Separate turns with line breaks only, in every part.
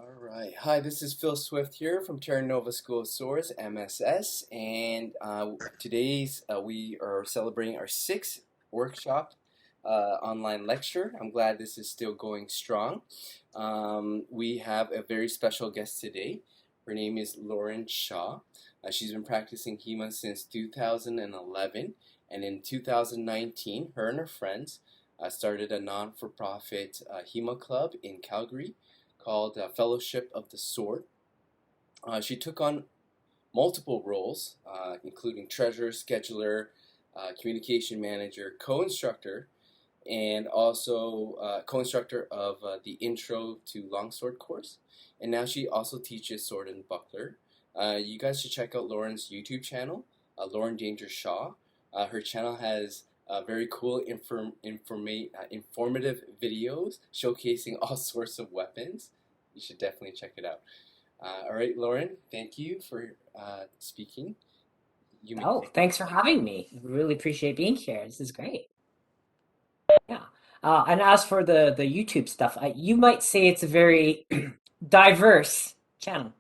All right. Hi, this is Phil Swift here from Terra Nova School of Swords, MSS, and we are celebrating our sixth workshop online lecture. I'm glad this is still going strong. We have a very special guest today. Her name is Lauren Shaw. She's been practicing HEMA since 2011, and in 2019, her and her friends started a non-for-profit HEMA club in Calgary called Fellowship of the Sword. She took on multiple roles, including treasurer, scheduler, communication manager, co-instructor, and also co-instructor of the Intro to Longsword course. And now she also teaches sword and buckler. You guys should check out Lauren's YouTube channel, Lauren Danger Shaw. Her channel has very cool informative videos showcasing all sorts of weapons. You should definitely check it out. All right, Lauren, thank you for speaking. You may
Oh,
take it.
thanks for having me. Really appreciate being here. This is great. Yeah. And as for the YouTube stuff, you might say it's a very diverse channel.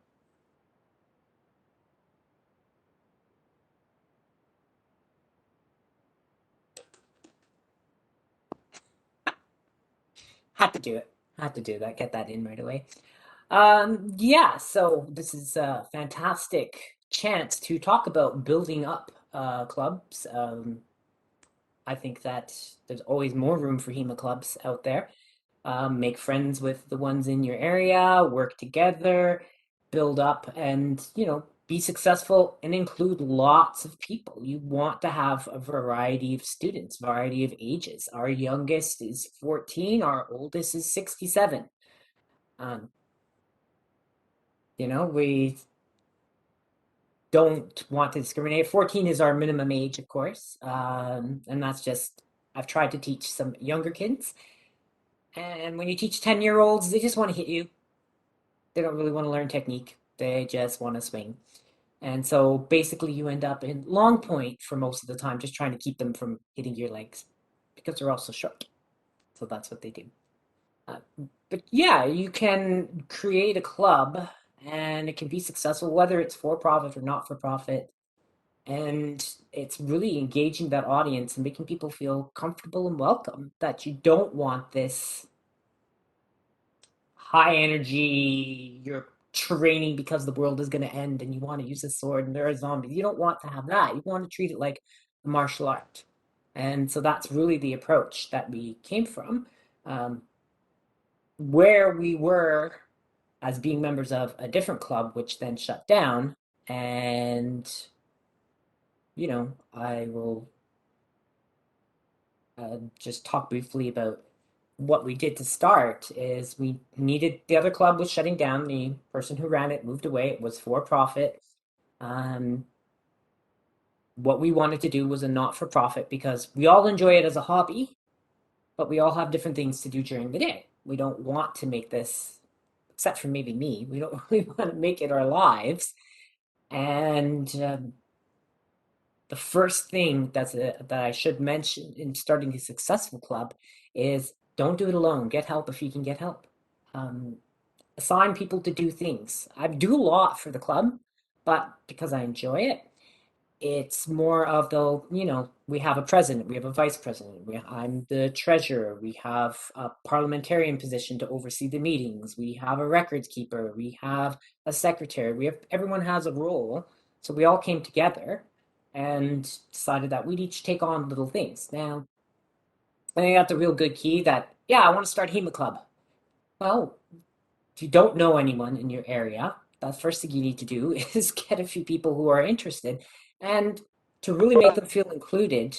Had to do it. Had to do that. Get that in right away. Yeah, so this is a fantastic chance to talk about building up clubs. I think that there's always more room for HEMA clubs out there. Make friends with the ones in your area, work together, build up, and be successful and include lots of people. You want to have a variety of students, variety of ages. Our youngest is 14, our oldest is 67. Um, we don't want to discriminate. 14 is our minimum age, of course. And that's just, I've tried to teach some younger kids. And when you teach 10-year-olds, they just want to hit you. They don't really want to learn technique. They just want to swing. And so basically you end up in long point for most of the time, just trying to keep them from hitting your legs because they're also short. So that's what they do. Uh, but yeah, you can create a club and it can be successful, whether it's for profit or not for profit. And it's really engaging that audience and making people feel comfortable and welcome, that you don't want this high energy, you're training because the world is going to end and you want to use a sword and there are zombies. You don't want to have that. You want to treat it like a martial art. And so that's really the approach that we came from. Um, where we were as being members of a different club, which then shut down. And, I will just talk briefly about what we did to start is we needed the other club was shutting down. The person who ran it moved away. It was for profit. Um, what we wanted to do was a not for profit because we all enjoy it as a hobby, but we all have different things to do during the day. We don't want to make this, except for maybe me, we don't really want to make it our lives. And the first thing that I should mention in starting a successful club is don't do it alone. Get help if you can get help. Um, Assign people to do things. I do a lot for the club, but because I enjoy it, it's more of we have a president, we have a vice president, I'm the treasurer, we have a parliamentarian position to oversee the meetings, we have a records keeper, we have a secretary, everyone has a role. So we all came together and decided that we'd each take on little things. Now, I think that's a real good key that, yeah, I want to start HEMA Club. Well, if you don't know anyone in your area, the first thing you need to do is get a few people who are interested. And to really make them feel included,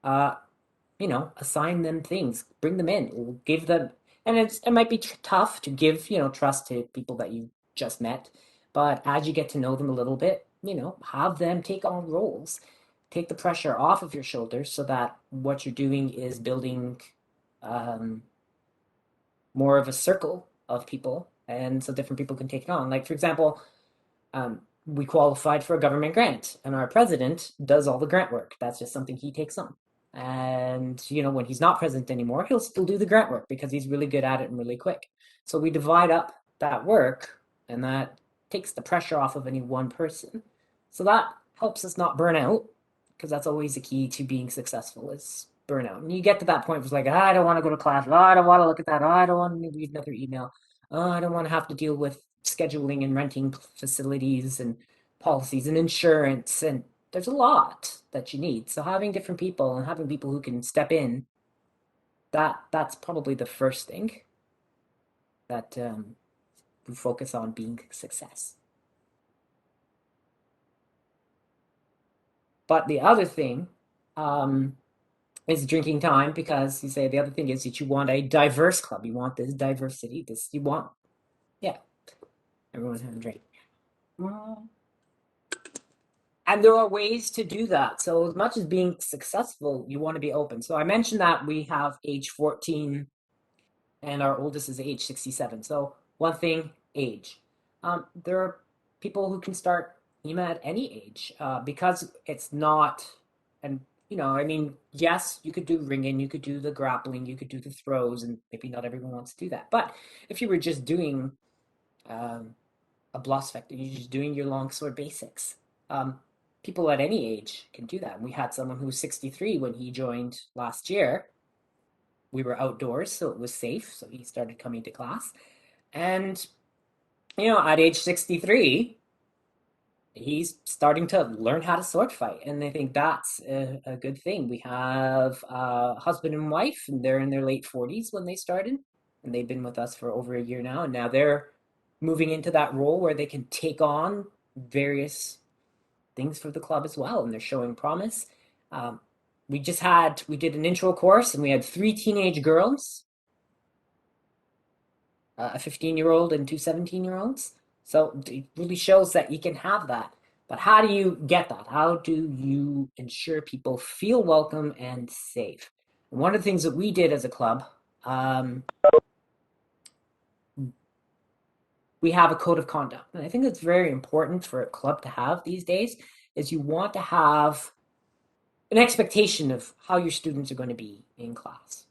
uh, assign them things, bring them in, give them, and it might be tough to give, trust to people that you just met. But as you get to know them a little bit, have them take on roles, take the pressure off of your shoulders so that what you're doing is building um, more of a circle of people, and so different people can take it on. Like for example, we qualified for a government grant, and our president does all the grant work. That's just something he takes on. And when he's not president anymore, he'll still do the grant work because he's really good at it and really quick. So we divide up that work, and that takes the pressure off of any one person. So that helps us not burn out, because that's always the key to being successful is burnout. And you get to that point where it's like, I don't want to go to class. Oh, I don't want to look at that. Oh, I don't want to read another email. Oh, I don't want to have to deal with scheduling and renting facilities and policies and insurance. And there's a lot that you need. So having different people and having people who can step in, that's probably the first thing that we focus on being a success. But the other thing is drinking time, because you say the other thing is that you want a diverse club. You want this diversity. This you want, yeah, everyone's having a drink. And there are ways to do that. So as much as being successful, you want to be open. So I mentioned that we have age 14 and our oldest is age 67. So one thing, age. There are people who can start HEMA at any age, because it's not, and I mean, yes, you could do ringing, you could do the grappling, you could do the throws, and maybe not everyone wants to do that. But if you were just doing um, a Blossfect, you're just doing your longsword basics. Um, People at any age can do that. And we had someone who was 63 when he joined last year. We were outdoors, so it was safe. So he started coming to class. And, at age 63, he's starting to learn how to sword fight. And I think that's a good thing. We have a husband and wife, and they're in their late 40s when they started. And they've been with us for over a year now. And now they're moving into that role where they can take on various things for the club as well. And they're showing promise. Um, we did an intro course, and we had 3 teenage girls, a 15-year-old and 2 17-year-olds. So it really shows that you can have that. But how do you get that? How do you ensure people feel welcome and safe? And one of the things that we did as a club, we have a code of conduct. And I think that's very important for a club to have these days, is you want to have an expectation of how your students are going to be in class.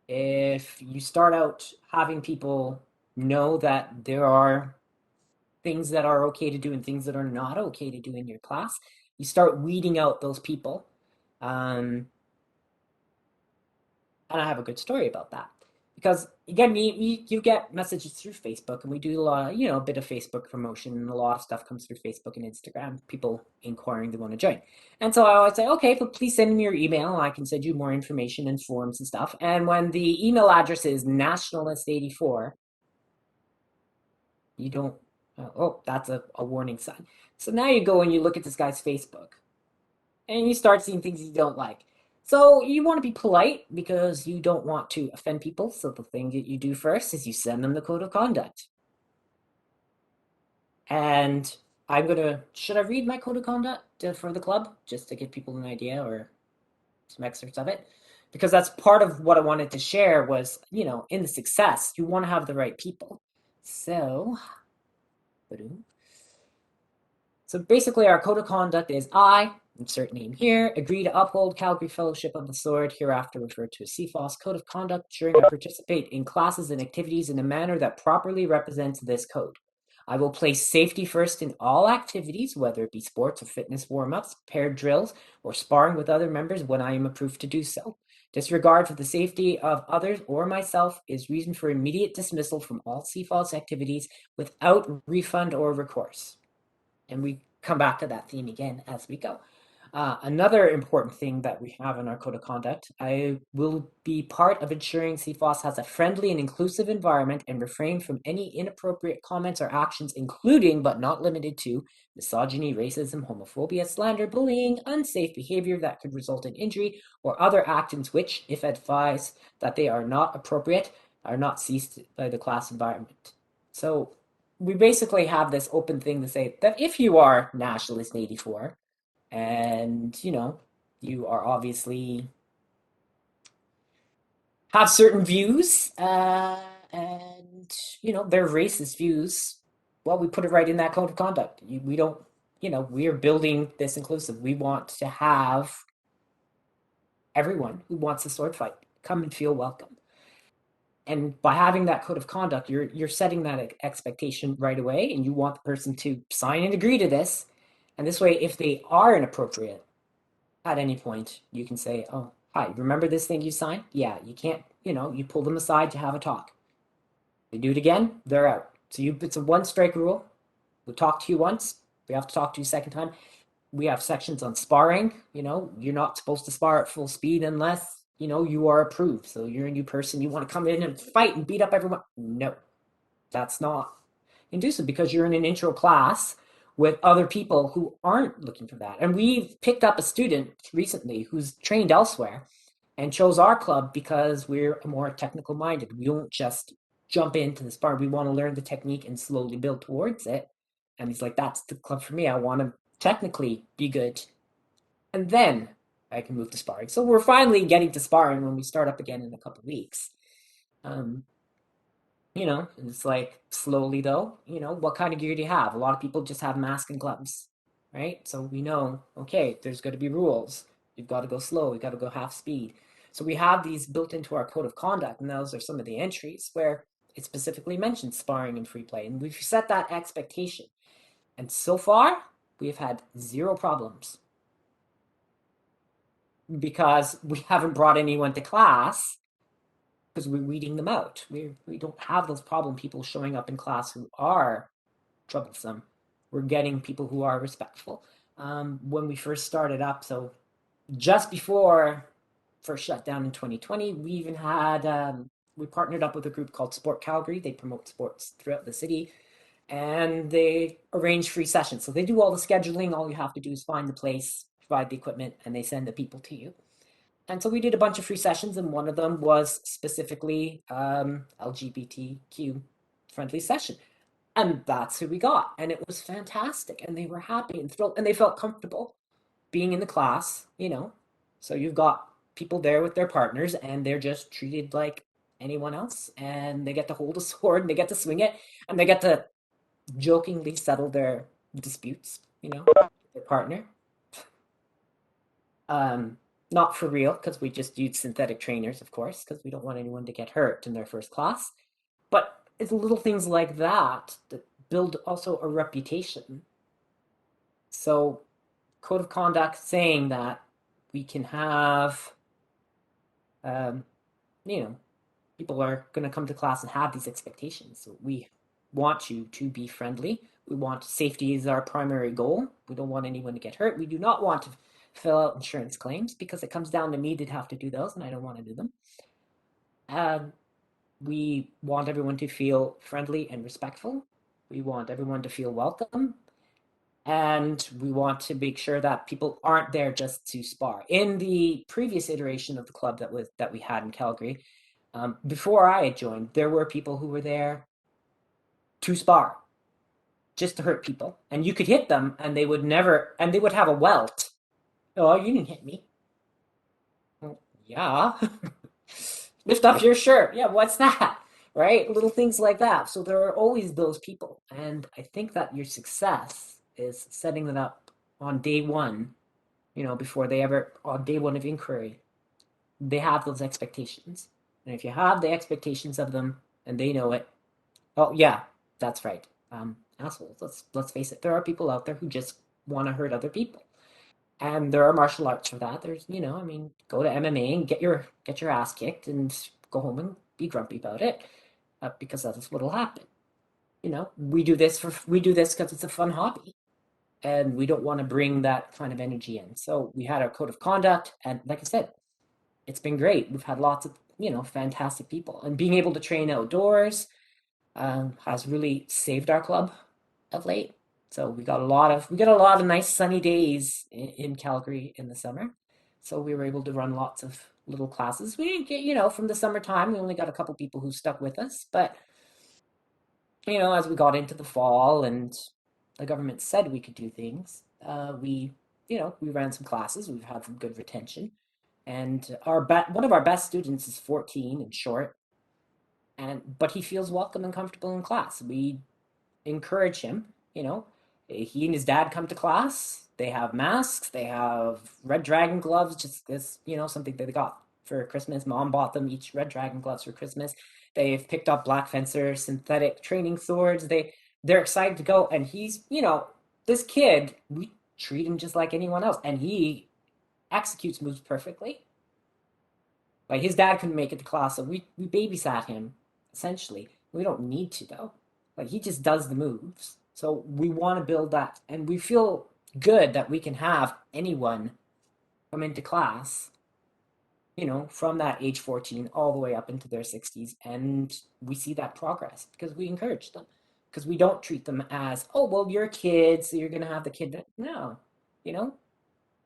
If you start out having people know that there are things that are okay to do and things that are not okay to do in your class, you start weeding out those people. And I have a good story about that. Because again, you get messages through Facebook, and we do a lot of, a bit of Facebook promotion, and a lot of stuff comes through Facebook and Instagram, people inquiring they want to join. And so I always say, okay, but please send me your email, and I can send you more information and forms and stuff. And when the email address is nationalist84, you don't, oh, that's a warning sign. So now you go and you look at this guy's Facebook, and you start seeing things you don't like. So you want to be polite because you don't want to offend people. So the thing that you do first is you send them the code of conduct. And should I read my code of conduct for the club just to give people an idea or some excerpts of it? Because that's part of what I wanted to share was, in the success, you want to have the right people. So basically, our code of conduct is I, insert name here, agree to uphold Calgary Fellowship of the Sword, hereafter referred to as CFOS, code of conduct, ensuring I participate in classes and activities in a manner that properly represents this code. I will place safety first in all activities, whether it be sports or fitness warm-ups, paired drills, or sparring with other members when I am approved to do so. Disregard for the safety of others or myself is reason for immediate dismissal from all CFOS activities without refund or recourse. And we come back to that theme again as we go. Another important thing that we have in our code of conduct, I will be part of ensuring CFOS has a friendly and inclusive environment and refrain from any inappropriate comments or actions, including but not limited to misogyny, racism, homophobia, slander, bullying, unsafe behavior that could result in injury, or other actions which, if advised that they are not appropriate, are not ceased by the class environment. So we basically have this open thing to say that if you are nationalist 84 and you are obviously have certain views, and they're racist views, well, we put it right in that code of conduct. We don't, we are building this inclusive. We want to have everyone who wants a sword fight come and feel welcome. And by having that code of conduct, you're setting that expectation right away, and you want the person to sign and agree to this. And this way, if they are inappropriate at any point, you can say, "Oh, hi, remember this thing you signed? Yeah, you can't, you pull them aside to have a talk. They do it again, they're out. So it's a one strike rule. We talk to you once, we have to talk to you a second time. We have sections on sparring. You're not supposed to spar at full speed unless, you are approved. So you're a new person, you want to come in and fight and beat up everyone. No, that's not conducive because you're in an intro class with other people who aren't looking for that. And we've picked up a student recently who's trained elsewhere and chose our club because we're more technical minded. We don't just jump into the spar. We want to learn the technique and slowly build towards it. And he's like, that's the club for me. I want to technically be good. And then I can move to sparring. So we're finally getting to sparring when we start up again in a couple of weeks. Um, it's like slowly though, what kind of gear do you have? A lot of people just have mask and gloves, right? So we know, okay, there's going to be rules. You've got to go slow, you've got to go half speed. So we have these built into our code of conduct, and those are some of the entries where it specifically mentions sparring and free play. And we've set that expectation. And so far, we've had zero problems because we haven't brought anyone to class because we're weeding them out. We don't have those problem people showing up in class who are troublesome. We're getting people who are respectful. When we first started up, so just before first shutdown in 2020, we even had we partnered up with a group called Sport Calgary. They promote sports throughout the city, and they arrange free sessions. So they do all the scheduling. All you have to do is find the place, provide the equipment, and they send the people to you. And so we did a bunch of free sessions, and one of them was specifically LGBTQ friendly session. And that's who we got. And it was fantastic. And they were happy and thrilled and they felt comfortable being in the class. So you've got people there with their partners and they're just treated like anyone else. And they get to hold a sword and they get to swing it and they get to jokingly settle their disputes, their partner. Um, Not for real, because we just use synthetic trainers, of course, because we don't want anyone to get hurt in their first class. But it's little things like that that build also a reputation. So, code of conduct saying that we can have, um, you know, people are going to come to class and have these expectations. So, we want you to be friendly. We want safety is our primary goal. We don't want anyone to get hurt. We do not want to fill out insurance claims because it comes down to me to have to do those, and I don't want to do them. Um, we want everyone to feel friendly and respectful. We want everyone to feel welcome. And we want to make sure that people aren't there just to spar. In the previous iteration of the club that we had in Calgary, before I had joined, there were people who were there to spar, just to hurt people. And you could hit them and they would never, and they would have a welt. Oh, you didn't hit me. Well, yeah. Lift up your shirt. Yeah, what's that? Right? Little things like that. So there are always those people. And I think that your success is setting it up on day one, before they ever, on day one of inquiry, they have those expectations. And if you have the expectations of them and they know it, oh, yeah, that's right. Assholes. Let's face it. There are people out there who just want to hurt other people. And there are martial arts for that. I mean, go to MMA and get your ass kicked and go home and be grumpy about it, because that's what'll happen. We do this because it's a fun hobby, and we don't want to bring that kind of energy in. So we had our code of conduct, and like I said, it's been great. We've had lots of fantastic people, and being able to train outdoors has really saved our club of late. So we got a lot of nice sunny days in Calgary in the summer. So we were able to run lots of little classes. We didn't get, from the summertime, we only got a couple people who stuck with us. But, as we got into the fall and the government said we could do things, we ran some classes. We've had some good retention. And one of our best students is 14 and short, but he feels welcome and comfortable in class. We encourage him. He and his dad come to class. They have masks. They have Red Dragon gloves. Just this, something that they got for Christmas. Mom bought them each Red Dragon gloves for Christmas. They've picked up black fencer, synthetic training swords. They're excited to go, and this kid, we treat him just like anyone else, and he executes moves perfectly. Like his dad couldn't make it to class, so we babysat him essentially. We don't need to though. Like he just does the moves. So we want to build that, and we feel good that we can have anyone come into class, from that age 14 all the way up into their 60s, and we see that progress because we encourage them. Because we don't treat them as, oh, well, you're a kid, so you're gonna have the kid that no, you know,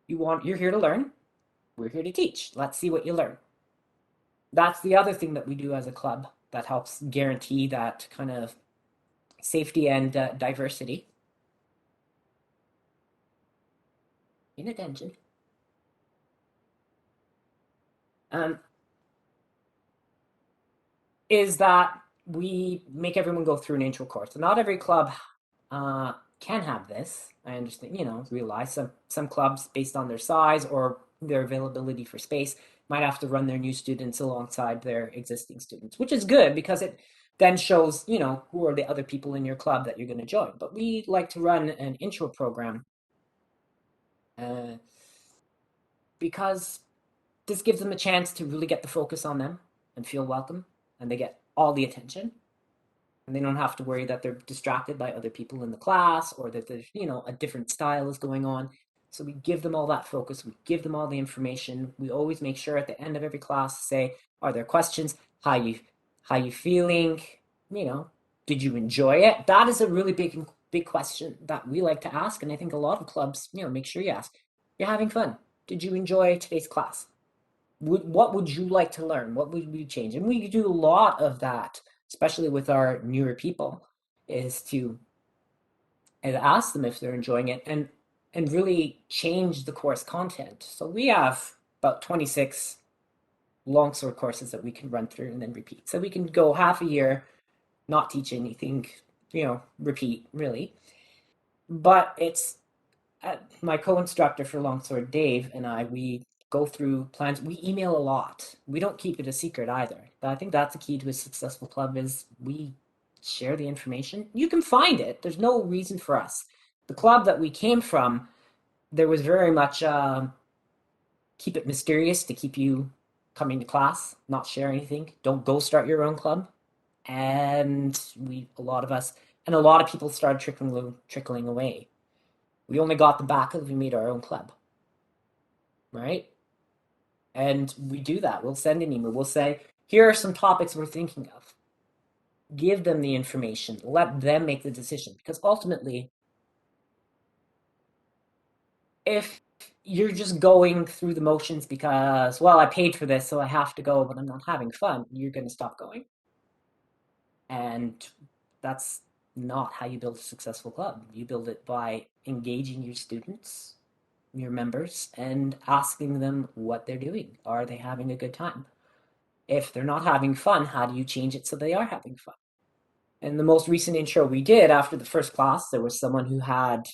you're here to learn, we're here to teach. Let's see what you learn. That's the other thing that we do as a club that helps guarantee that kind of safety and diversity. In attention. Um, is that we make everyone go through an intro course. So not every club can have this. I understand, realize some clubs, based on their size or their availability for space, might have to run their new students alongside their existing students, which is good because it then shows, who are the other people in your club that you're going to join. But we like to run an intro program uh, because this gives them a chance to really get the focus on them and feel welcome, and they get all the attention, and they don't have to worry that they're distracted by other people in the class or that there's a different style is going on. So we give them all that focus, we give them all the information. We always make sure at the end of every class to say, are there questions? How you feeling? Did you enjoy it? That is a really big question that we like to ask, and I think a lot of clubs make sure you ask, you're having fun? Did you enjoy today's class? What would you like to learn? What would we change? And we do a lot of that, especially with our newer people, is to ask them if they're enjoying it and really change the course content. So we have about 26 longsword courses that we can run through and then repeat. So we can go half a year, not teach anything, repeat really. But it's my co-instructor for longsword, Dave, and we go through plans. We email a lot. We don't keep it a secret either. But I think that's the key to a successful club is we share the information. You can find it. There's no reason for us. The club that we came from, there was very much keep it mysterious to keep you coming to class, not share anything. Don't go start your own club. And a lot of us, and a lot of people started trickling away. We only got them back because we made our own club, right? And we do that. We'll send an email. We'll say, here are some topics we're thinking of. Give them the information. Let them make the decision. Because ultimately, if you're just going through the motions because, well, I paid for this, so I have to go, but I'm not having fun, you're going to stop going. And that's not how you build a successful club. You build it by engaging your students, your members, and asking them what they're doing. Are they having a good time? If they're not having fun, how do you change it so they are having fun? And the most recent intro we did after the first class, there was someone who had,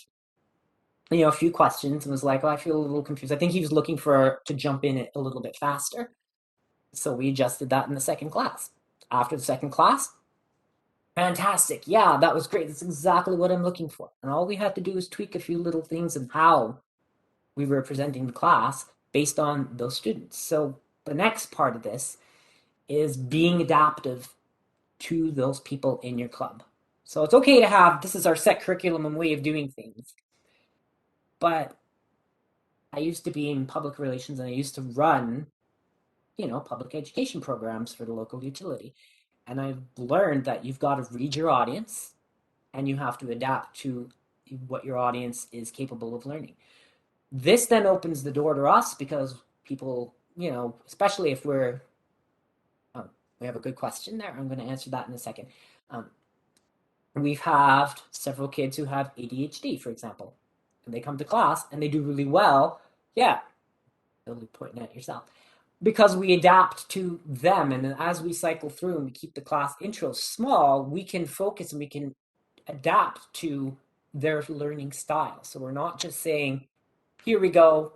a few questions and was like, oh, I feel a little confused. I think he was looking to jump in it a little bit faster. So we adjusted that in the second class. After the second class, fantastic. Yeah, that was great. That's exactly what I'm looking for. And all we had to do was tweak a few little things in how we were presenting the class based on those students. So the next part of this is being adaptive to those people in your club. So it's okay to have, this is our set curriculum and way of doing things. But I used to be in public relations and I used to run, public education programs for the local utility. And I've learned that you've got to read your audience and you have to adapt to what your audience is capable of learning. This then opens the door to us because people, especially if we have a good question there. I'm going to answer that in a second. We've had several kids who have ADHD, for example, and they come to class and they do really well. Yeah, you'll be pointing at yourself. Because we adapt to them, and as we cycle through and we keep the class intros small, we can focus and we can adapt to their learning style. So we're not just saying, here we go,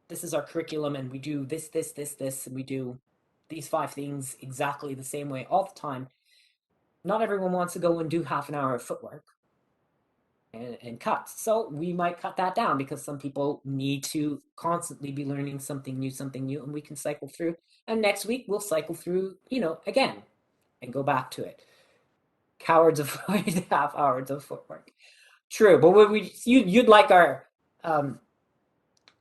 this is our curriculum, and we do this, and we do these 5 things exactly the same way all the time. Not everyone wants to go and do half an hour of footwork and cuts. So we might cut that down because some people need to constantly be learning something new, and we can cycle through. And next week we'll cycle through, again and go back to it. Cowards avoid half hours of footwork. True, but you'd like our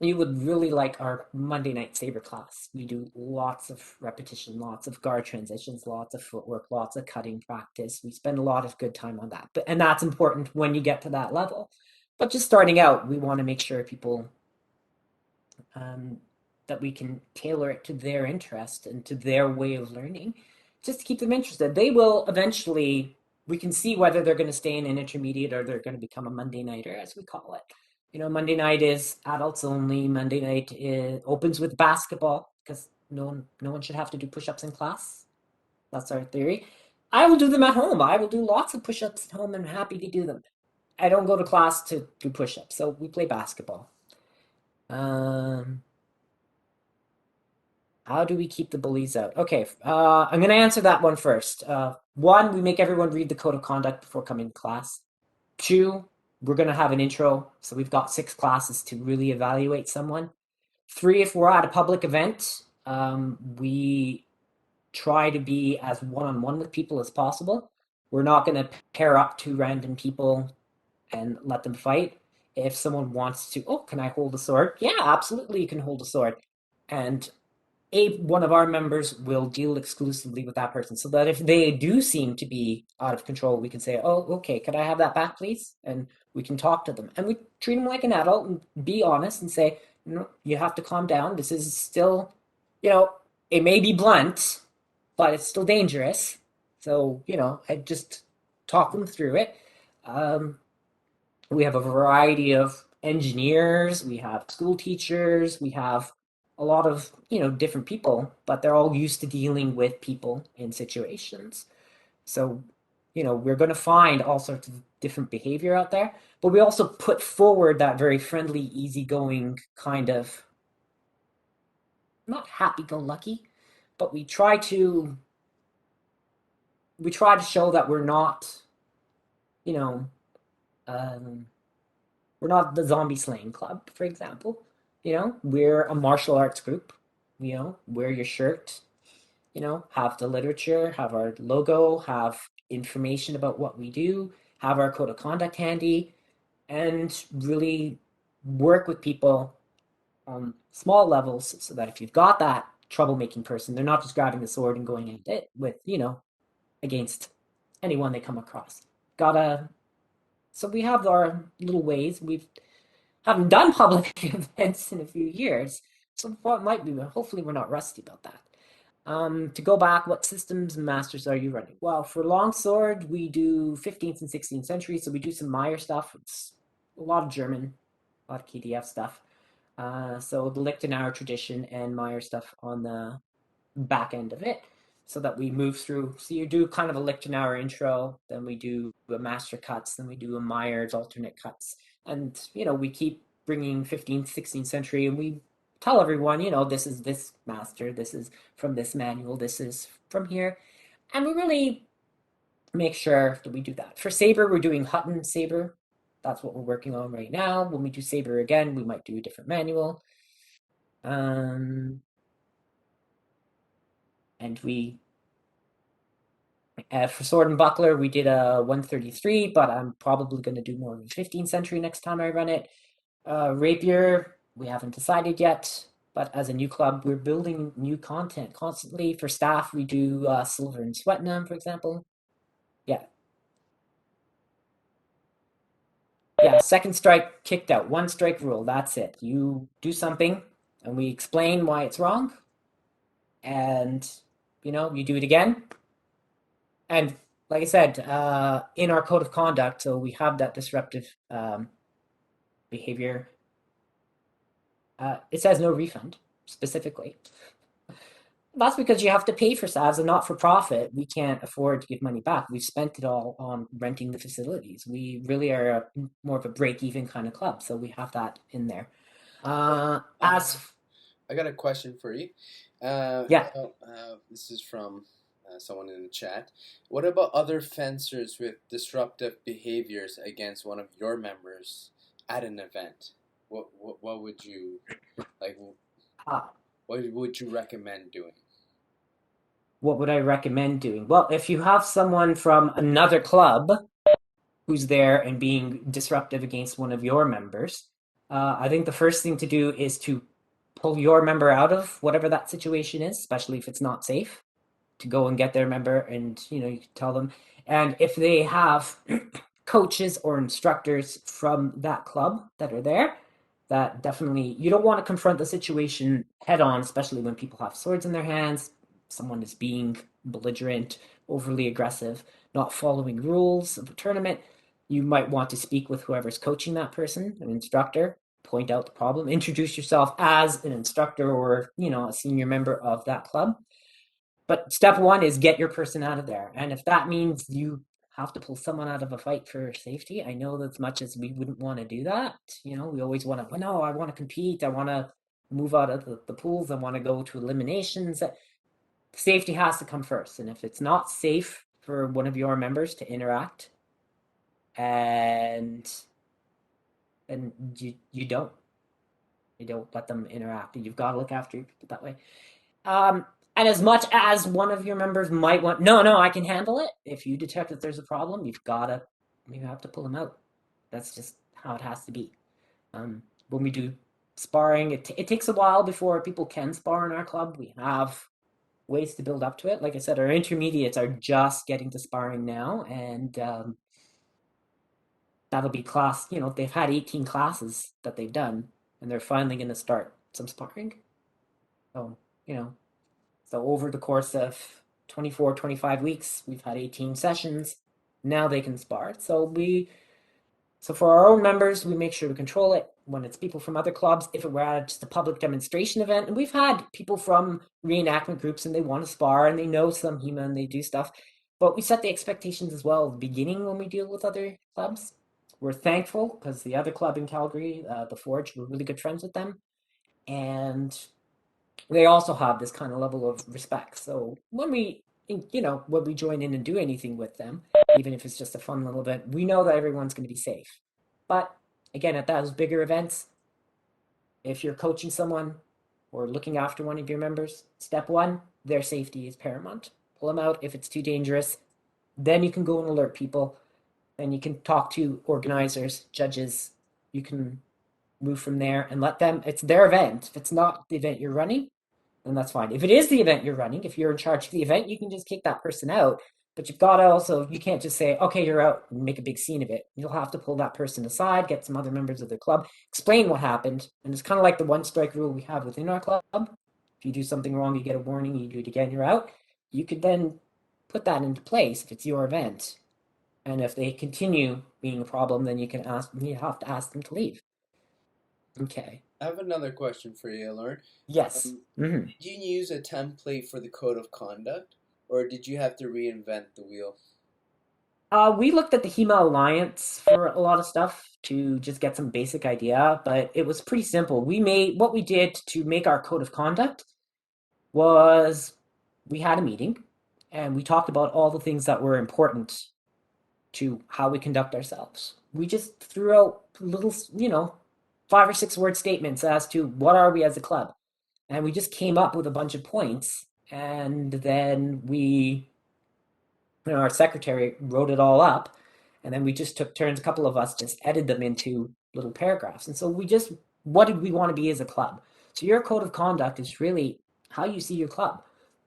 you would really like our Monday night saber class. We do lots of repetition, lots of guard transitions, lots of footwork, lots of cutting practice. We spend a lot of good time on that. And that's important when you get to that level. But just starting out, we want to make sure people um, that we can tailor it to their interest and to their way of learning, just to keep them interested. They will eventually. We can see whether they're going to stay in an intermediate or they're going to become a Monday nighter, as we call it. Monday night is adults only. Monday night opens with basketball because no one should have to do push-ups in class. That's our theory. I will do them at home. I will do lots of push-ups at home and I'm happy to do them. I don't go to class to do push-ups, so we play basketball. Um, how do we keep the bullies out? Okay, I'm going to answer that one first. One, we make everyone read the code of conduct before coming to class. Two, we're going to have an intro, so we've got 6 classes to really evaluate someone. 3, if we're at a public event, we try to be as one-on-one with people as possible. We're not going to pair up 2 random people and let them fight. If someone wants to, oh, can I hold a sword? Yeah, absolutely, you can hold a sword. And one of our members will deal exclusively with that person, so that if they do seem to be out of control, we can say, "Oh, okay, could I have that back, please?" And we can talk to them, and we treat them like an adult and be honest and say, you have to calm down. This is still, you know, it may be blunt, but it's still dangerous. So, I just talk them through it. Um, we have a variety of engineers, we have school teachers, we have a lot of, different people, but they're all used to dealing with people in situations. So, we're going to find all sorts of different behavior out there, but we also put forward that very friendly, easygoing kind of, not happy-go-lucky, but we try to show that you know, um, we're not the zombie slaying club, for example. We're a martial arts group. Wear your shirt, have the literature, have our logo, have information about what we do, have our code of conduct handy, and really work with people on small levels so that if you've got that troublemaking person, they're not just grabbing the sword and going at it with, against anyone they come across. Gotta So we have our little ways. We haven't done public events in a few years, so what might be? Hopefully, we're not rusty about that. To go back, what systems and masters are you running? Well, for Longsword, we do 15th and 16th century, so we do some Meyer stuff. It's a lot of German, a lot of KDF stuff. So the Lichtenauer tradition and Meyer stuff on the back end of it, so that we move through. So you do kind of a Lichtenauer intro, then we do a master cuts, then we do a Myers alternate cuts, and we keep bringing 15th, 16th century, and we tell everyone, this is this master, this is from this manual, this is from here, and we really make sure that we do that. For Saber, we're doing Hutton Saber. That's what we're working on right now. When we do Saber again, we might do a different manual. And for Sword and Buckler, we did a 133, but I'm probably going to do more of a 15th century next time I run it. Rapier, we haven't decided yet, but as a new club, we're building new content constantly. For staff, we do Silver and Sweatnam, for example. Yeah. Yeah, second strike kicked out. 1 strike rule, that's it. You do something, and we explain why it's wrong, and, you do it again, and like I said, in our code of conduct, so we have that disruptive behavior. It says no refund specifically. That's because you have to pay for as a not-for-profit. We can't afford to give money back. We've spent it all on renting the facilities. We really are more of a break-even kind of club, so we have that in there.
Uh,
As
I got a question for you.
Yeah.
This is from someone in the chat. What about other fencers with disruptive behaviors against one of your members at an event? What would you like?
Uh,
What would you recommend doing?
what would I recommend doing? Well, if you have someone from another club who's there and being disruptive against one of your members, I think the first thing to do is to pull your member out of whatever that situation is, especially if it's not safe, to go and get their member, and you can tell them. And if they have coaches or instructors from that club that are there, that definitely, you don't want to confront the situation head on, especially when people have swords in their hands, someone is being belligerent, overly aggressive, not following rules of a tournament. You might want to speak with whoever's coaching that person, an instructor, point out the problem, introduce yourself as an instructor or a senior member of that club. But step one is get your person out of there. And if that means you have to pull someone out of a fight for safety, I know that as much as we wouldn't want to do that, we always want to, well, no, I want to compete. I want to move out of the pools. I want to go to eliminations. Safety has to come first. And if it's not safe for one of your members to interact, and you don't let them interact. You've got to look after your people that way. Um, and as much as one of your members might want, no, no, I can handle it. If you detect that there's a problem, you have to pull them out. That's just how it has to be. When we do sparring, it takes a while before people can spar in our club. We have ways to build up to it. Like I said, our intermediates are just getting to sparring now, and that'll be class. They've had 18 classes that they've done, and they're finally going to start some sparring. So you know, So over the course of 24, 25 weeks, we've had 18 sessions. Now they can spar. So for our own members, we make sure to control it. When it's people from other clubs, if it were at just a public demonstration event, and we've had people from reenactment groups and they want to spar and they know some HEMA and they do stuff, but we set the expectations as well at the beginning when we deal with other clubs. We're thankful because the other club in Calgary, the Forge, we're really good friends with them. And they also have this kind of level of respect. So when we join in and do anything with them, even if it's just a fun little bit, we know that everyone's going to be safe. But again, at those bigger events, if you're coaching someone or looking after one of your members, step one, their safety is paramount. Pull them out if it's too dangerous. Then you can go and alert people. Then you can talk to organizers, judges. You can move from there and let them, it's their event. If it's not the event you're running, then that's fine. If it is the event you're running, if you're in charge of the event, you can just kick that person out. But you've got to also, you can't just say, okay, you're out and make a big scene of it. You'll have to pull that person aside, get some other members of the club, explain what happened. And it's kind of like the one strike rule we have within our club. If you do something wrong, you get a warning, you do it again, you're out. You could then put that into place if it's your event. And if they continue being a problem, then you have to ask them to leave. Okay.
I have another question for you, Lauren.
Yes.
Did you use a template for the code of conduct, or did you have to reinvent the wheel?
We looked at the HEMA Alliance for a lot of stuff to just get some basic idea, but it was pretty simple. What we did to make our code of conduct was we had a meeting and we talked about all the things that were important to how we conduct ourselves. We just threw out little, 5 or 6 word statements as to what are we as a club. And we just came up with a bunch of points, and then our secretary wrote it all up, and then we just took turns, a couple of us just edited them into little paragraphs. And so what did we want to be as a club? So your code of conduct is really how you see your club.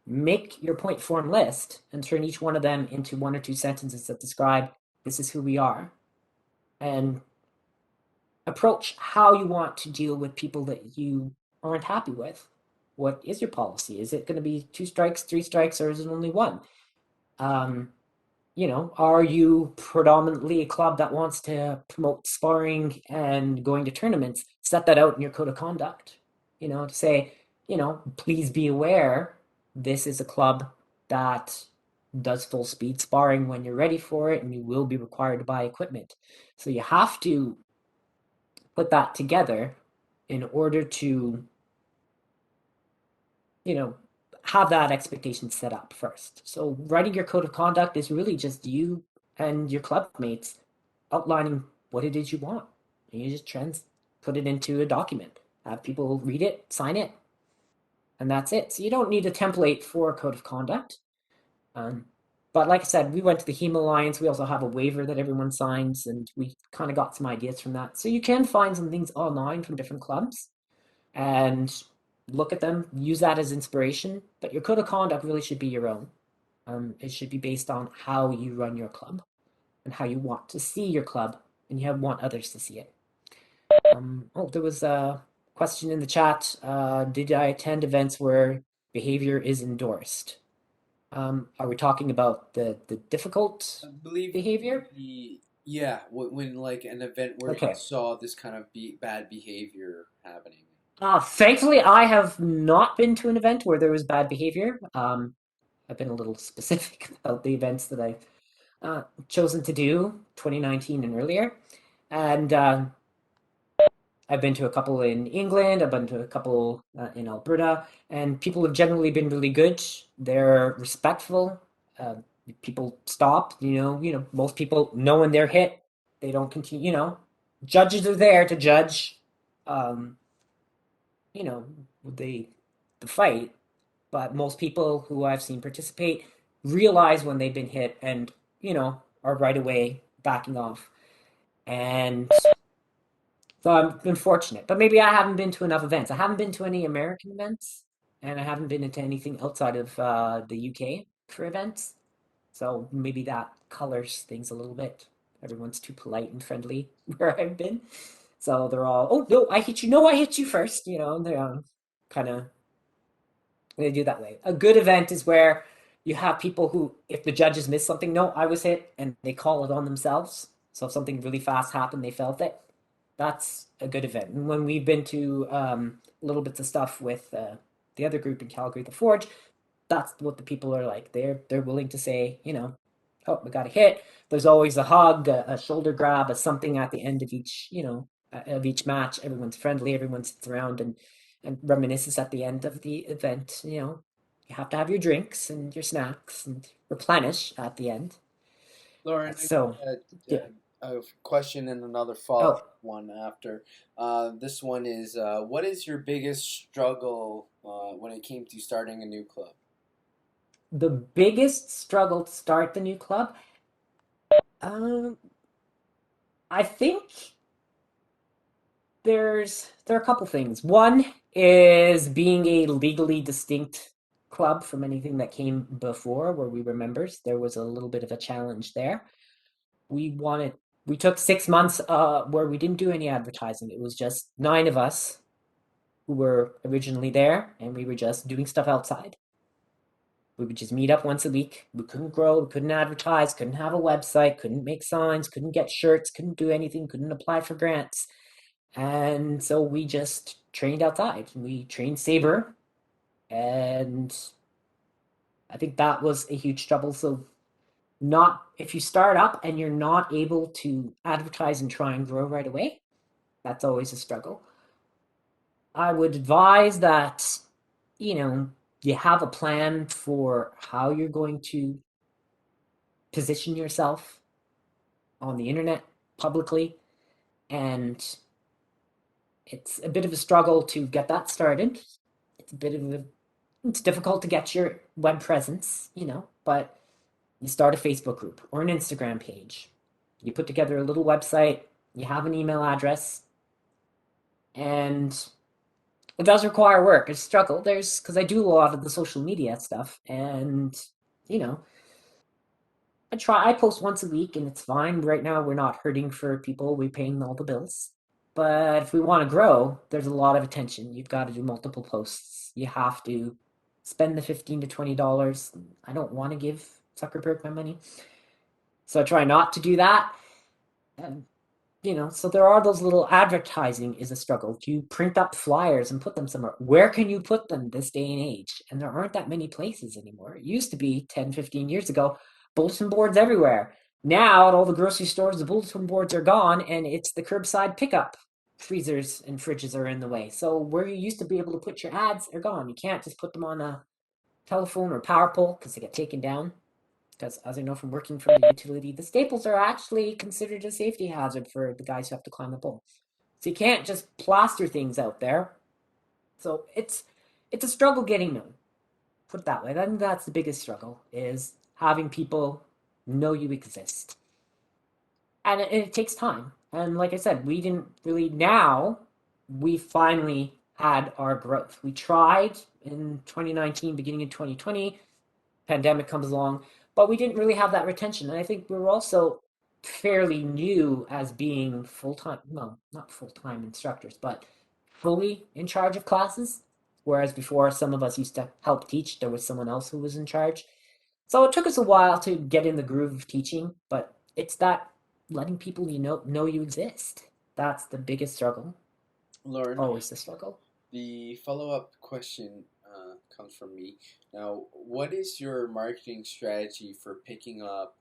Make your point form list and turn each one of them into 1 or 2 sentences that describe this is who we are, and approach how you want to deal with people that you aren't happy with. What is your policy? Is it going to be 2 strikes, 3 strikes, or is it only one? Are you predominantly a club that wants to promote sparring and going to tournaments? Set that out in your code of conduct. To say, please be aware, this is a club that does full speed sparring when you're ready for it, and you will be required to buy equipment. So you have to put that together in order to, have that expectation set up first. So writing your code of conduct is really just you and your club mates outlining what it is you want. And you just put it into a document, have people read it, sign it, and that's it. So you don't need a template for a code of conduct. Um, but like I said, we went to the HEMA Alliance. We also have a waiver that everyone signs, and we kind of got some ideas from that. So you can find some things online from different clubs and look at them, use that as inspiration. But your code of conduct really should be your own. It should be based on how you run your club and how you want to see your club, and you want others to see it. Oh, there was a question in the chat. Did I attend events where behavior is endorsed? Are we talking about the difficult
I believe
behavior?
yeah, when like an event where you
Okay.
saw this kind of bad behavior happening.
Thankfully, I have not been to an event where there was bad behavior. I've been a little specific about the events that I've chosen to do, 2019 and earlier. And I've been to a couple in England. I've been to a couple in Alberta, and people have generally been really good. They're respectful. Uh, People stop. Most people know when they're hit. They don't continue. Judges are there to judge. Um, you know, the the fight, but most people who I've seen participate realize when they've been hit and are right away backing off. And so I've been fortunate, but maybe I haven't been to enough events. I haven't been to any American events, and I haven't been into anything outside of the UK for events. So maybe that colors things a little bit. Everyone's too polite and friendly where I've been. So they're all, oh, no, I hit you. No, I hit you first. They're kind of, they do that way. A good event is where you have people who, if the judges miss something, no, I was hit, and they call it on themselves. So if something really fast happened, they felt it. That's a good event. And when we've been to little bits of stuff with the other group in Calgary, the Forge, that's what the people are like. They're willing to say, oh, we got a hit. There's always a hug, a shoulder grab, a something at the end of each match. Everyone's friendly. Everyone sits around and reminisces at the end of the event. You have to have your drinks and your snacks and replenish at the end.
Lauren, I
So,
got
yeah.
a question and another follow-up
Oh,
one after. This one is, what is your biggest struggle when it came to starting a new club?
the biggest struggle to start the new club. Um, I think there are a couple things. One is being a legally distinct club from anything that came before where we were members. There was a little bit of a challenge there. We wanted we took 6 months where we didn't do any advertising. It was just nine of us who were originally there, and we were just doing stuff outside. We would just meet up once a week. We couldn't grow, we couldn't advertise, couldn't have a website, couldn't make signs, couldn't get shirts, couldn't do anything, couldn't apply for grants. And so we just trained outside. We trained saber, and I think that was a huge trouble. So not if you start up and you're not able to advertise and try and grow right away, that's always a struggle. I would advise that you know you have a plan for how you're going to position yourself on the internet publicly, and it's a bit of a struggle to get that started. It's difficult to get your web presence, but you start a Facebook group or an Instagram page. You put together a little website, you have an email address, and it does require work. It's a struggle. Because I do a lot of the social media stuff, and you know, I post once a week, and it's fine. Right now, we're not hurting for people. We're paying all the bills. But if we want to grow, there's a lot of attention. You've got to do multiple posts. You have to spend the $15 to $20. I don't want to give Zuckerberg my money, so I try not to do that. And so there are those little advertising is a struggle. Do you print up flyers and put them somewhere? Where can you put them this day and age? And there aren't that many places anymore. It used to be 10, 15 years ago, bulletin boards everywhere. Now at all the grocery stores, the bulletin boards are gone, and it's the curbside pickup. Freezers and fridges are in the way. So where you used to be able to put your ads are gone. You can't just put them on telephone or power pole because they get taken down. Because as I know from working for the utility, the staples are actually considered a safety hazard for the guys who have to climb the pole. So you can't just plaster things out there. So it's a struggle getting known. Put it that way. I think that's the biggest struggle is having people know you exist. And it takes time. And like I said, we didn't really now we finally had our growth. We tried in 2019, beginning in 2020, pandemic comes along, but we didn't really have that retention. And I think we were also fairly new as being full time, well, not full time instructors, but fully in charge of classes. Whereas before, some of us used to help teach, there was someone else who was in charge. So it took us a while to get in the groove of teaching, but it's that letting people know you exist. That's the biggest struggle.
Lauren,
Always the struggle.
the follow-up question comes from me. Now, what is your marketing strategy for picking up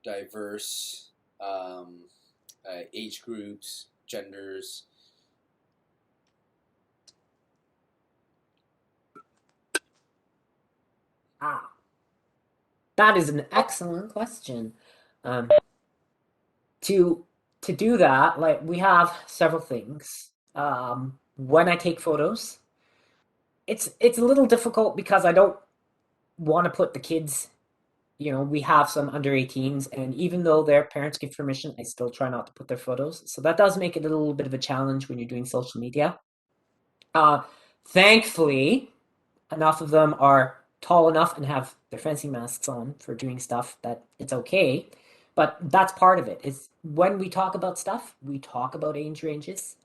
diverse age groups, genders?
Ah, that is an excellent question. Um, to to do that, like we have several things. When I take photos, it's a little difficult because I don't want to put the kids. We have some under 18s, and even though their parents give permission, I still try not to put their photos. So that does make it a little bit of a challenge when you're doing social media. Uh, Thankfully, enough of them are tall enough and have their fencing masks on for doing stuff that it's okay. But that's part of it. Is when we talk about stuff, we talk about age ranges.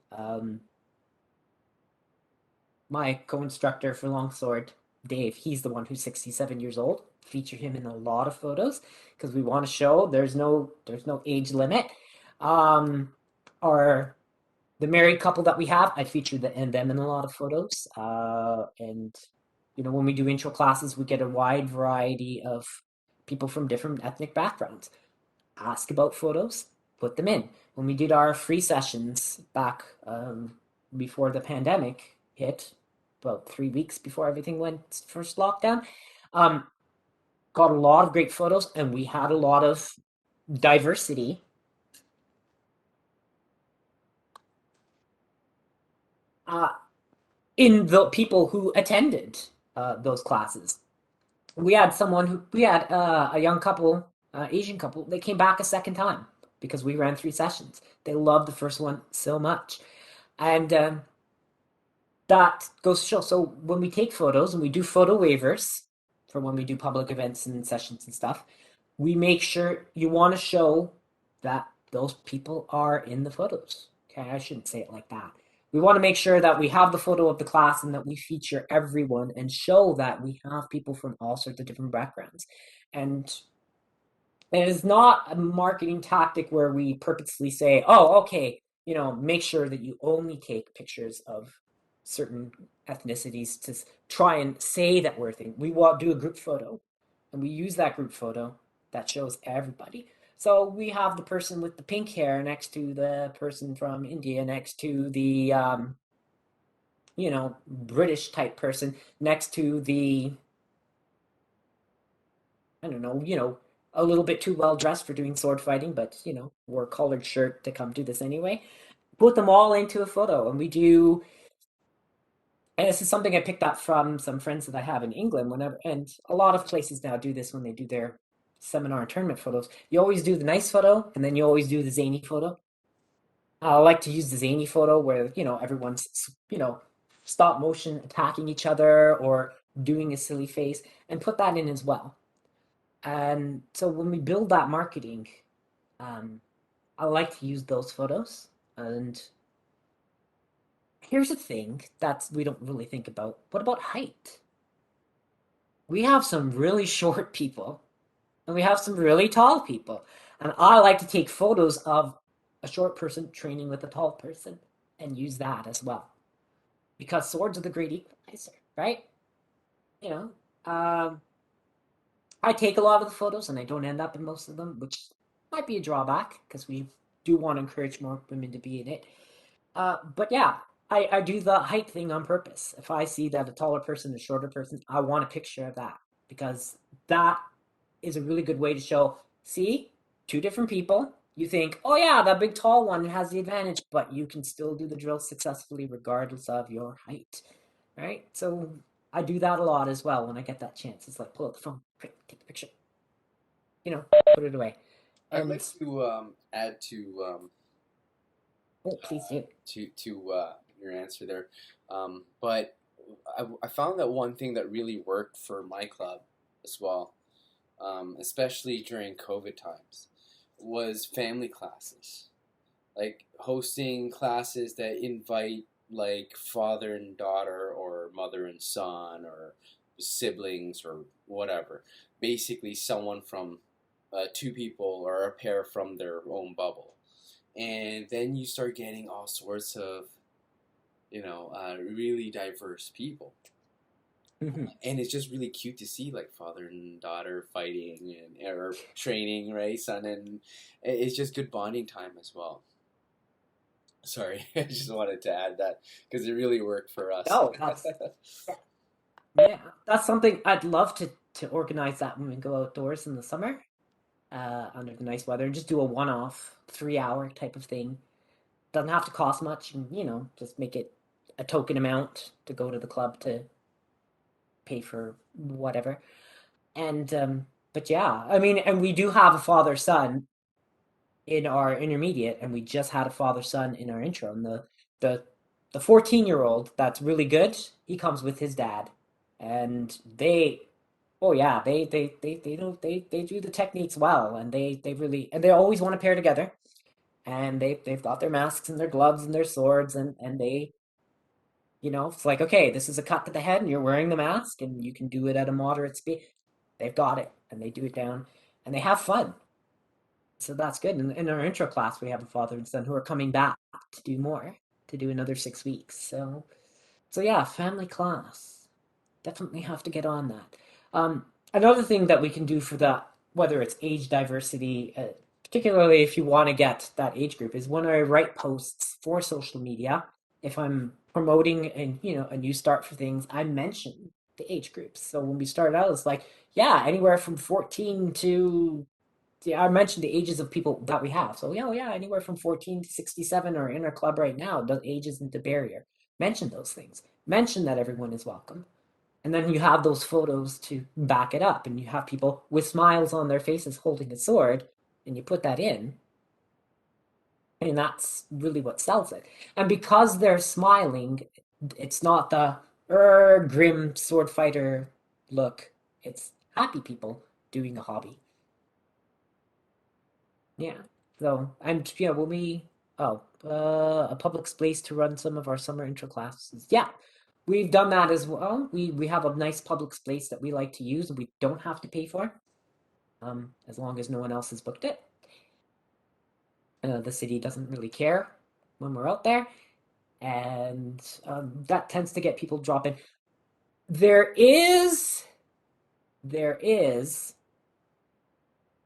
My co-instructor for Longsword, Dave, he's the one who's 67 years old. Featured him in a lot of photos because we want to show there's no age limit. Um, or the married couple that we have, I feature them in a lot of photos. And when we do intro classes, we get a wide variety of people from different ethnic backgrounds. Ask about photos, put them in. When we did our free sessions back before the pandemic hit, about 3 weeks before everything went first lockdown, um, got a lot of great photos, and we had a lot of diversity uh, in the people who attended those classes. We had a young couple, Asian couple. They came back a second time because we ran 3 sessions. They loved the first one so much, and that goes to show. So when we take photos and we do photo waivers for when we do public events and sessions and stuff, we make sure you want to show that those people are in the photos. Okay, I shouldn't say it like that. We want to make sure that we have the photo of the class and that we feature everyone and show that we have people from all sorts of different backgrounds. And it is not a marketing tactic where we purposely say, oh, okay, make sure that you only take pictures of certain ethnicities to try and say that we're a thing. We want do a group photo, and we use that group photo that shows everybody. So we have the person with the pink hair next to the person from India, next to the British type person, next to the I don't know, a little bit too well dressed for doing sword fighting, but wore a collared shirt to come do this anyway. Put them all into a photo, and we do. And this is something I picked up from some friends that I have in England. And a lot of places now do this when they do their seminar and tournament photos. You always do the nice photo, and then you always do the zany photo. I like to use the zany photo where everyone's stop motion attacking each other or doing a silly face, and put that in as well. And so when we build that marketing, um, I like to use those photos. And here's a thing that we don't really think about. What about height? We have some really short people, and we have some really tall people. And I like to take photos of a short person training with a tall person and use that as well. Because swords are the great equalizer, right? You know, um, I take a lot of the photos and I don't end up in most of them, which might be a drawback because we do want to encourage more women to be in it. But yeah, I do the height thing on purpose. If I see that a taller person, a shorter person, I want a picture of that because that is a really good way to show, see, two different people. You think, oh yeah, that big tall one has the advantage, but you can still do the drill successfully regardless of your height, right? So I do that a lot as well when I get that chance. It's like pull out the phone, quick, take the picture, put it away.
I'd
And
like to add
oh, please do.
your answer there, but I found that one thing that really worked for my club as well, especially during COVID times, was family classes. Like hosting classes that invite like father and daughter or mother and son or siblings or whatever. Basically, someone from two people or a pair from their own bubble. And then you start getting all sorts of, really diverse people.
Mm-hmm.
And it's just really cute to see like father and daughter fighting and or training, right? Son and it's just good bonding time as well. Sorry, I just wanted to add that because it really worked for us.
No, that's yeah, that's something I'd love to organize that when we go outdoors in the summer, under the nice weather, and just do a one-off 3 hour type of thing. Doesn't have to cost much, and just make it a token amount to go to the club to pay for whatever. And but yeah, I mean, and we do have a father son in our intermediate, and we just had a father son in our intro. And the the 14-year-old that's really good, he comes with his dad, and they oh yeah, they do the techniques well, and they really and they always want to pair together, and they've got their masks and their gloves and their swords, and they it's like, okay, this is a cut to the head, and you're wearing the mask, and you can do it at a moderate speed. They've got it, and they do it down, and they have fun. So that's good. In our intro class, we have a father and son who are coming back to do more, to do another 6 weeks. So yeah, family class. Definitely have to get on that. Another thing that we can do for that, whether it's age diversity, particularly if you want to get that age group, is when I write posts for social media, if I'm promoting a new start for things, I mention the age groups. So when we start out, it's like, yeah, anywhere from 14 to yeah, I mentioned the ages of people that we have. So yeah, anywhere from 14 to 67 are in our club right now. The age isn't a barrier. Mention those things. Mention that everyone is welcome. And then you have those photos to back it up, and you have people with smiles on their faces holding a sword, and you put that in, and that's really what sells it. And because they're smiling, it's not the grim sword fighter look. It's happy people doing a hobby. Yeah. So, and when a public space to run some of our summer intro classes. Yeah, we've done that as well. We have a nice public space that we like to use and we don't have to pay for, as long as no one else has booked it. The city doesn't really care when we're out there, and that tends to get people dropping. There is there is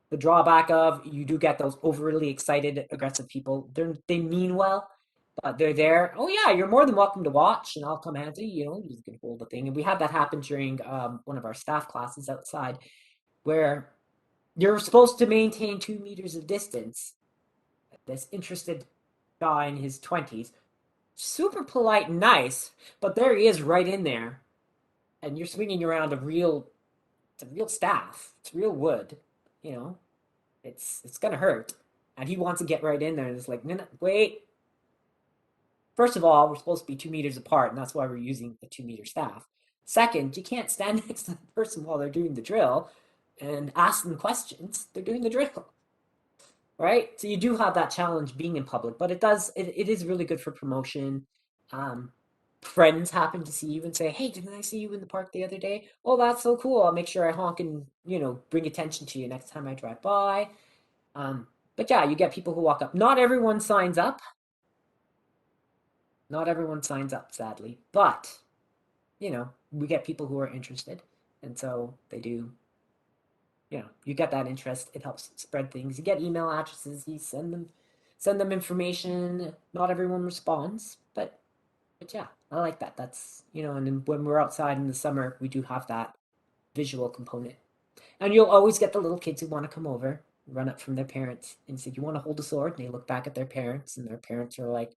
the drawback of you do get those overly excited, aggressive people. They mean well, but they're there. Oh yeah, you're more than welcome to watch, and I'll come handy. You can hold the thing. And we had that happen during one of our staff classes outside, where you're supposed to maintain 2 meters of distance. This interested guy in his 20s, super polite and nice, but there he is right in there, and you're swinging around it's a real staff, it's real wood, you know. It's gonna hurt. And he wants to get right in there, and it's like, no, no, wait. First of all, we're supposed to be 2 meters apart, and that's why we're using a 2 meter staff. Second, you can't stand next to the person while they're doing the drill and ask them questions. They're doing the drill, right? So you do have that challenge being in public, but it is really good for promotion. Um, Friends happen to see you and say, "Hey, didn't I see you in the park the other day? Oh, that's so cool. I'll make sure I honk and bring attention to you next time I drive by." Um, but yeah, you get people who walk up. Not everyone signs up. Not everyone signs up, sadly. But, we get people who are interested. And so they do, you get that interest. It helps spread things. You get email addresses, you send them information. Not everyone responds, but But yeah, I like that. That's, and then when we're outside in the summer, we do have that visual component. And you'll always get the little kids who want to come over, run up from their parents and say, "You want to hold a sword?" And they look back at their parents, and their parents are like,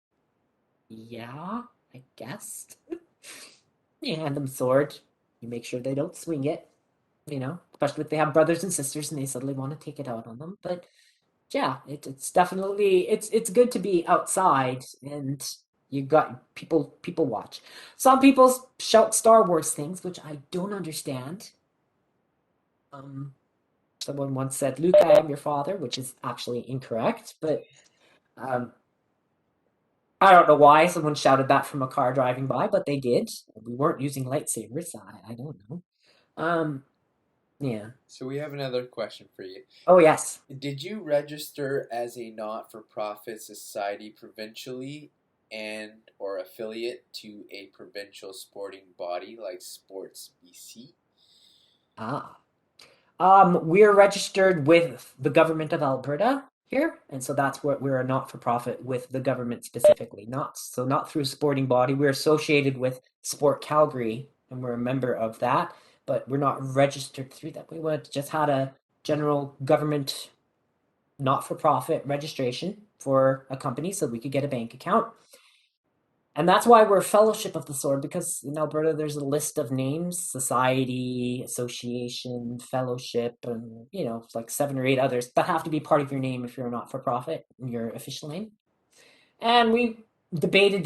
"Yeah, I guess." You hand them a sword. You make sure they don't swing it, especially if they have brothers and sisters and they suddenly want to take it out on them. But yeah, it's definitely it's good to be outside and you got people watch. Some people shout Star Wars things, which I don't understand. Um, Someone once said, "Luke, I am your father," which is actually incorrect, but um, I don't know why someone shouted that from a car driving by, but they did. We weren't using lightsabers. I don't know. Um, yeah.
So we have another question for you.
Oh yes.
Did you register as a not-for-profit society provincially and or affiliate to a provincial sporting body like Sports BC?
Ah. We're registered with the government of Alberta here, and so that's what we're a not-for-profit with the government specifically. Not through a sporting body. We're associated with Sport Calgary, and we're a member of that, but we're not registered through that. We would just had a general government not-for-profit registration for a company so we could get a bank account. And that's why we're Fellowship of the Sword, because in Alberta there's a list of names: society, association, fellowship, and it's like 7 or 8 others that have to be part of your name if you're a not for profit, your official name. And we debated.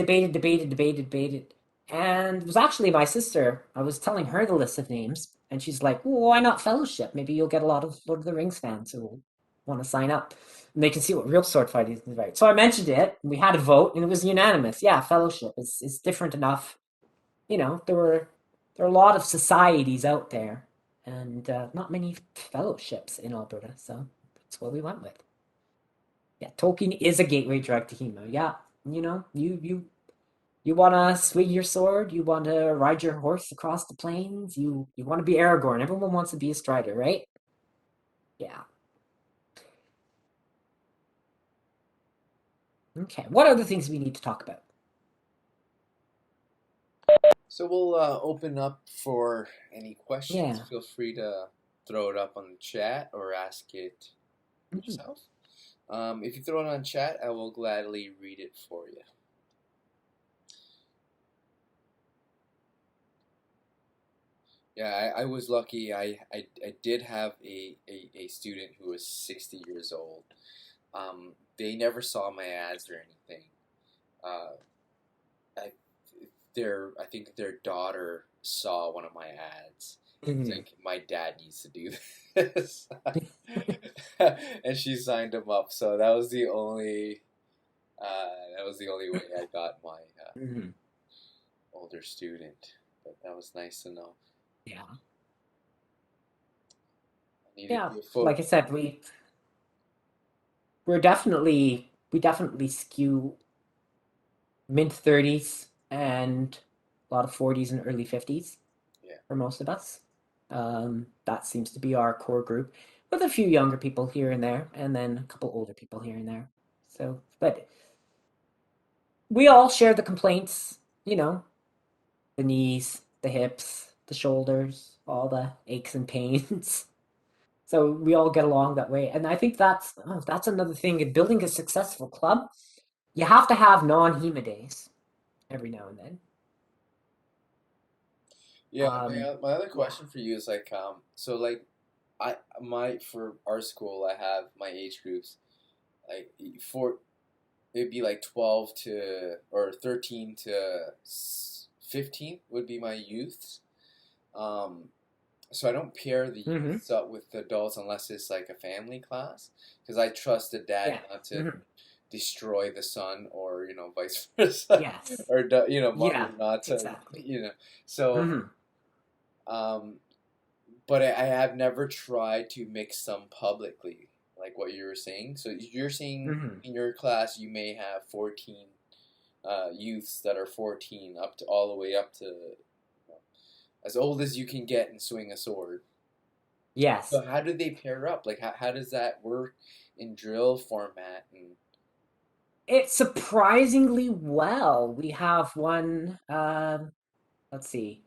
And it was actually my sister. I was telling her the list of names, and she's like, well, "Why not Fellowship? Maybe you'll get a lot of Lord of the Rings fans who will want to sign up. And they can see what real sword fighting is like." So I mentioned it, and we had a vote, and it was unanimous. Yeah, Fellowship is different enough. There are a lot of societies out there, and not many fellowships in Alberta, so that's what we went with. Yeah, Tolkien is a gateway drug to HEMA. Yeah, you want to swing your sword, you want to ride your horse across the plains, you want to be Aragorn. Everyone wants to be a Strider, right? Yeah. Okay. What other things we need to talk about?
So we'll open up for any questions.
Yeah.
Feel free to throw it up on the chat or ask it
Mhm.
yourself. If you throw it on chat, I will gladly read it for you. Yeah, I was lucky. I did have a student who was 60 years old. They never saw my ads or anything. Uh, I I think their daughter saw one of my ads. It's
Mhm.
like my dad needs to do this, and she signed him up. So that was the only way I got my
Mhm.
older student. But that was nice to know.
Yeah.
I needed
Yeah.
to
Like I said, we definitely skew mid 30s and a lot of 40s and early 50s
yeah.
for most of us. That seems to be our core group, with a few younger people here and there, and then a couple older people here and there. So, but we all share the complaints, the knees, the hips, the shoulders, all the aches and pains. So we all get along that way, and I think that's another thing in building a successful club. You have to have non-HEMA days every now and then.
Yeah,
Um,
my other
yeah.
question for you is like so like I my for our school I have my age groups like for it'd be like 12 to or 13 to 15 would be my youths. Um, so I don't pair the
Mm-hmm.
youths up with the adults unless it's like a family class because I trust the dad
Yeah.
not to
Mm-hmm.
destroy the son or vice versa
Yes.
or
Yeah.
mother not to
Exactly.
so
Mm-hmm.
um but I have never tried to mix them publicly, like what you were saying. So you're saying
Mm-hmm.
in your class you may have 14 youths that are 14 up to all the way up to as old as you can get and swing a sword.
Yes.
So how do they pair up? Like how does that work in drill format? And
It's surprisingly well. We have one, let's see,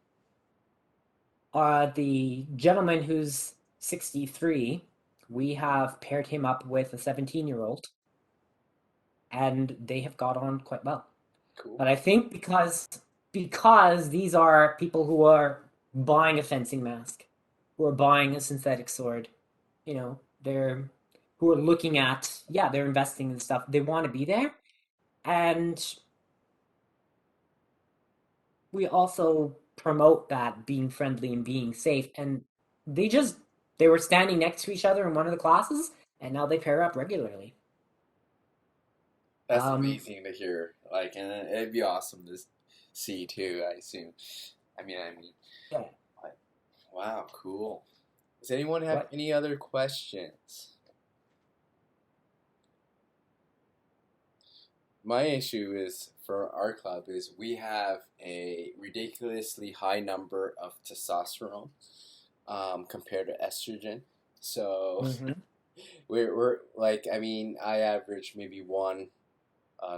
the gentleman who's 63, we have paired him up with a 17-year-old, and they have got on quite well.
Cool.
But I think because these are people who are buying a fencing mask, who are buying a synthetic sword, they're who are looking at, yeah, they're investing in stuff. They want to be there. And we also promote that being friendly and being safe. And they just they were standing next to each other in one of the classes, and now they pair up regularly.
That's
Um,
amazing to hear. Like, and it'd be awesome to see too. I assume.
yeah.
Like, wow, cool. Does anyone have
What?
any other questions? My issue is for our club is we have a ridiculously high number of testosterone compared to estrogen. So
Mm-hmm.
we're like, I average maybe one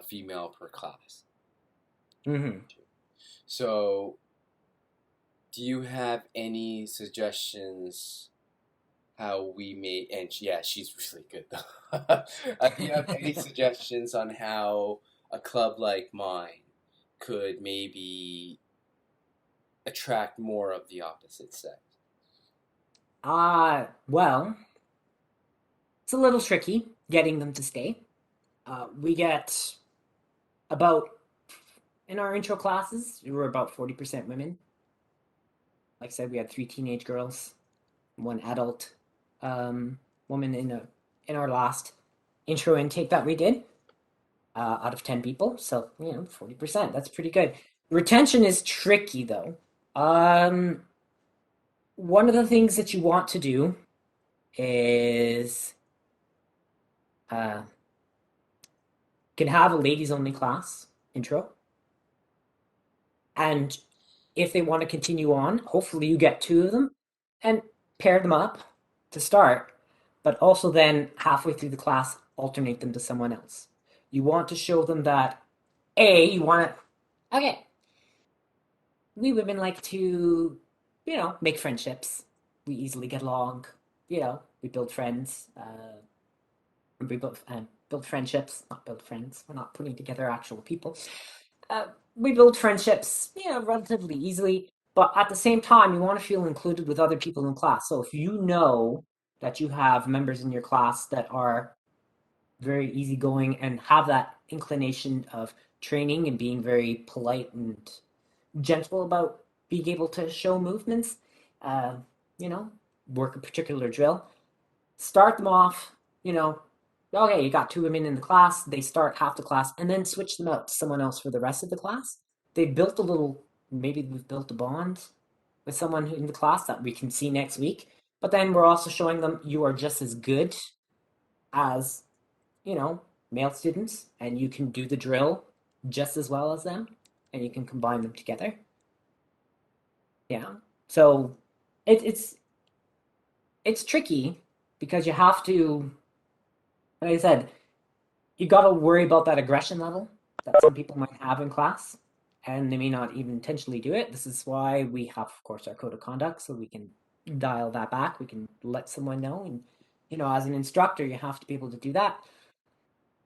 female per class.
Mm-hmm.
So, do you have any suggestions how we may? And yeah, she's really good though. Do you have any suggestions on how a club like mine could maybe attract more of the opposite sex?
Well, it's a little tricky getting them to stay. We get about in our intro classes, we were about 40% women. Like I said, we had three teenage girls, one adult um, woman in our last intro intake that we did out of 10 people. So, 40%. That's pretty good. Retention is tricky though. Um, One of the things that you want to do is uh, can have a ladies only class intro. And if they want to continue on, hopefully you get two of them and pair them up to start, but also then halfway through the class, alternate them to someone else. You want to show them that, A, you want to, okay, we women like to, make friendships. We easily get along, we build friends, we build friendships, not build friends. We're not putting together actual people. uh, we build friendships, relatively easily. But at the same time, you want to feel included with other people in class. So if you know that you have members in your class that are very easygoing and have that inclination of training and being very polite and gentle about being able to show movements, uh, you know, work a particular drill, start them off, you know, okay, you got two women in the class, they start half the class, and then switch them out to someone else for the rest of the class. They built a little, maybe we've built a bond with someone in the class that we can see next week. But then we're also showing them you are just as good as, male students, and you can do the drill just as well as them, and you can combine them together. Yeah. So it's tricky because you have to, like I said, you got to worry about that aggression level that some people might have in class, and they may not even intentionally do it. This is why we have, of course, our code of conduct, so we can dial that back. We can let someone know, and as an instructor, you have to be able to do that.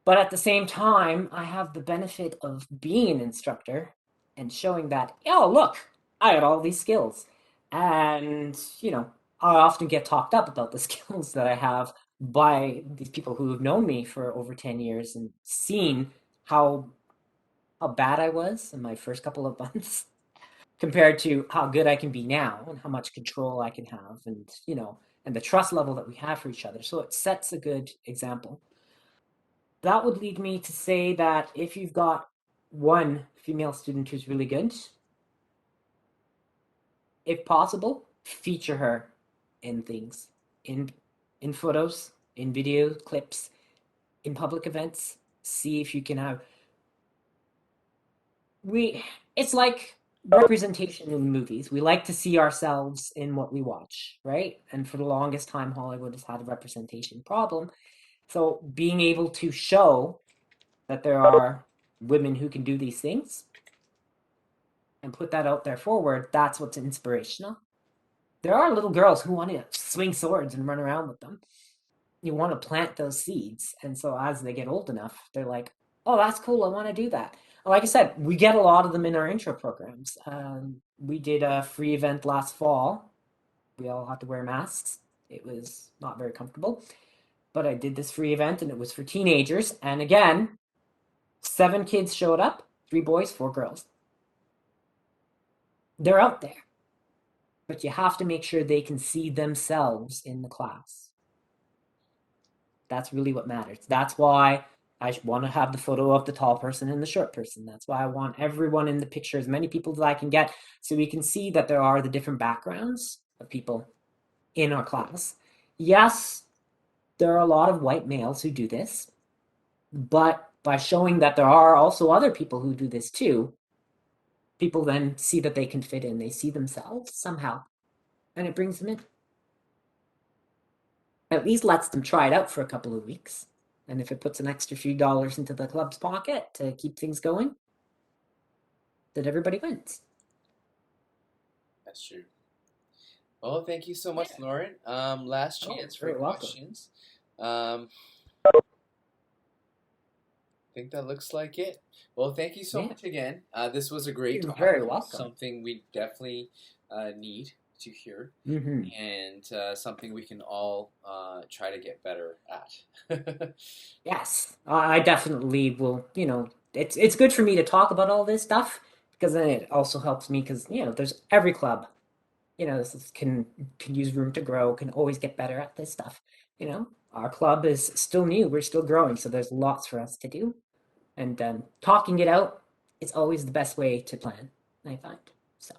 But at the same time, I have the benefit of being an instructor and showing that, oh, look, I got all these skills. And, I often get talked up about the skills that I have by these people who have known me for over 10 years and seen how bad I was in my first couple of months compared to how good I can be now and how much control I can have and the trust level that we have for each other. So it sets a good example. That would lead me to say that if you've got one female student who's really good, if possible, feature her in things, in in photos, in video clips, in public events. See if you can have we. It's like representation in movies. We like to see ourselves in what we watch, right? And for the longest time, Hollywood has had a representation problem. So being able to show that there are women who can do these things and put that out there forward, that's what's inspirational. There are little girls who want to swing swords and run around with them. You want to plant those seeds. And so as they get old enough, they're like, oh, that's cool. I want to do that. Like I said, we get a lot of them in our intro programs. We did a free event last fall. We all had to wear masks. It was not very comfortable. But I did this free event and it was for teenagers. And again, 7 kids showed up, 3 boys, 4 girls. They're out there. But you have to make sure they can see themselves in the class. That's really what matters. That's why I want to have the photo of the tall person and the short person. That's why I want everyone in the picture, as many people as I can get, so we can see that there are the different backgrounds of people in our class. Yes, there are a lot of white males who do this, but by showing that there are also other people who do this too, people then see that they can fit in. They see themselves somehow, and it brings them in. At least lets them try it out for a couple of weeks. And if it puts an extra few dollars into the club's pocket to keep things going, then everybody wins.
That's true. Well, thank you so much, Lauren. Last chance for questions. I think that looks like it. Well, thank you so much again. This was a great talk.
Very welcome.
Something we definitely need to hear, and something we can all try to get better at.
Yes, I definitely will. It's good for me to talk about all this stuff because then it also helps me because there's every club. This can use room to grow. Can always get better at this stuff. Our club is still new. We're still growing, so there's lots for us to do. And talking it out is always the best way to plan, I find. So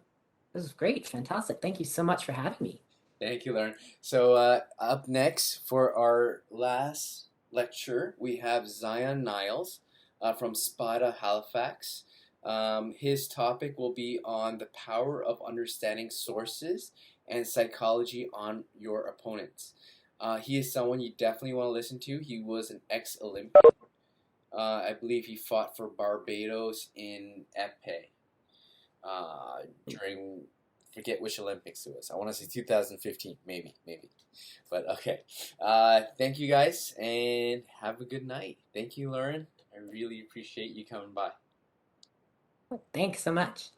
this is great, fantastic. Thank you so much for having me.
Thank you, Lauren. So up next for our last lecture, we have Zion Niles from SPADA Halifax. His topic will be on the power of understanding sources and psychology on your opponents. He is someone you definitely want to listen to. He was an ex-Olympian. I believe he fought for Barbados in epee during, forget which Olympics it was. I want to say 2015, maybe. But okay. Thank you guys, and have a good night. Thank you, Lauren. I really appreciate you coming by.
Thanks so much.